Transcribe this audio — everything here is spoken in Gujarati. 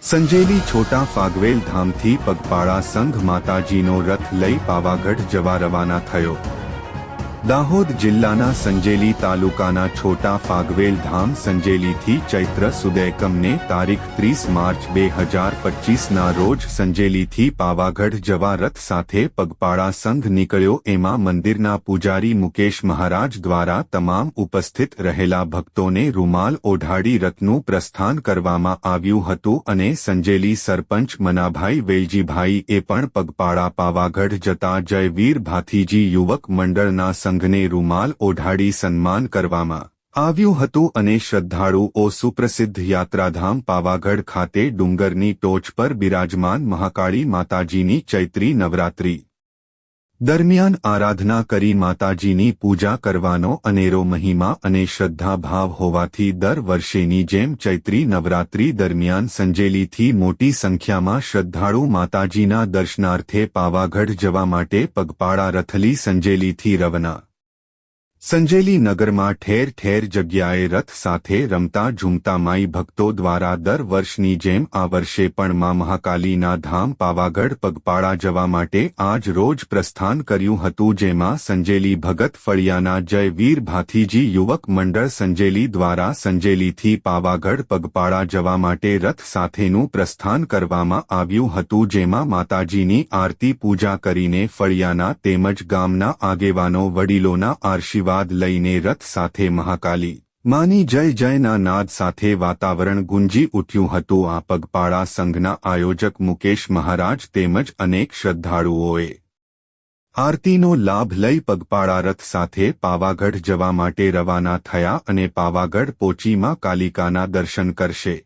સંજેલી છોટા ફાગવેલ ધામથી પગપાળા સંઘ માતાજીનો રથ લઈ પાવાગઢ જવા રવાના થયો। દાહોદ જિલ્લાના સંજેલી તાલુકાના છોટા ફાગવેલ ધામ સંજેલીથી ચૈત્ર સુદ એકમને તારીખ 30 માર્ચ 2025ના રોજ સંજેલીથી પાવાગઢ જવા રથ સાથે પગપાળા સંઘ નીકળ્યો। એમાં મંદિરના પૂજારી મુકેશ મહારાજ દ્વારા તમામ ઉપસ્થિત રહેલા ભક્તોને રૂમાલ ઓઢાડી રથનું પ્રસ્થાન કરવામાં આવ્યું હતું અને સંજેલી સરપંચ મનાભાઈ વેલજીભાઈ એ પણ પગપાળા પાવાગઢ જતા જયવીર ભાથીજી યુવક મંડળના સંઘને રૂમાલ ઓઢાડી સન્માન કરવામાં આવ્યું હતું અને શ્રદ્ધાળુઓ સુપ્રસિદ્ધ યાત્રાધામ પાવાગઢ ખાતે ડુંગરની ટોચ પર બિરાજમાન મહાકાળી માતાજીની ચૈત્રી નવરાત્રિ દરમિયાન આરાધના કરી માતાજીની પૂજા કરવાનો અનેરો મહિમા અને શ્રદ્ધાભાવ હોવાથી દર વર્ષેની જેમ ચૈત્રી નવરાત્રિ દરમિયાન સંજેલીથી મોટી સંખ્યામાં શ્રદ્ધાળુ માતાજીના દર્શનાર્થે પાવાગઢ જવા માટે પગપાળા રથલી સંજેલીથી રવાના। સંજેલી નગરમાં ઠેર ઠેર જગ્યાએ રથ સાથે રમતા ઝૂમતા માઈ ભક્તો દ્વારા દર વર્ષની જેમ આ વર્ષે પણ મા મહાકાલીના ધામ પાવાગઢ પગપાળા જવા માટે આજ રોજ પ્રસ્થાન કર્યું હતું, જેમાં સંજેલી ભગત ફળિયાના જયવીર ભાથીજી યુવક મંડળ સંજેલી દ્વારા સંજેલીથી પાવાગઢ પગપાળા જવા માટે રથ સાથેનું પ્રસ્થાન કરવામાં આવ્યું હતું, જેમાં માતાજીની આરતી પૂજા કરીને ફળિયાના તેમજ ગામના આગેવાનો વડીલોના આશીર્વાદ લઈને રથ સાથે મહાકાલી માની જય જયના નાદ સાથે વાતાવરણ ગુંજી ઉઠ્યું હતું। આ પગપાળા સંઘના આયોજક મુકેશ મહારાજ તેમજ અનેક શ્રદ્ધાળુઓએ આરતીનો લાભ લઈ પગપાળા રથ સાથે પાવાગઢ જવા માટે રવાના થયા અને પાવાગઢ પહોંચી માં કાલિકાના દર્શન કરશે।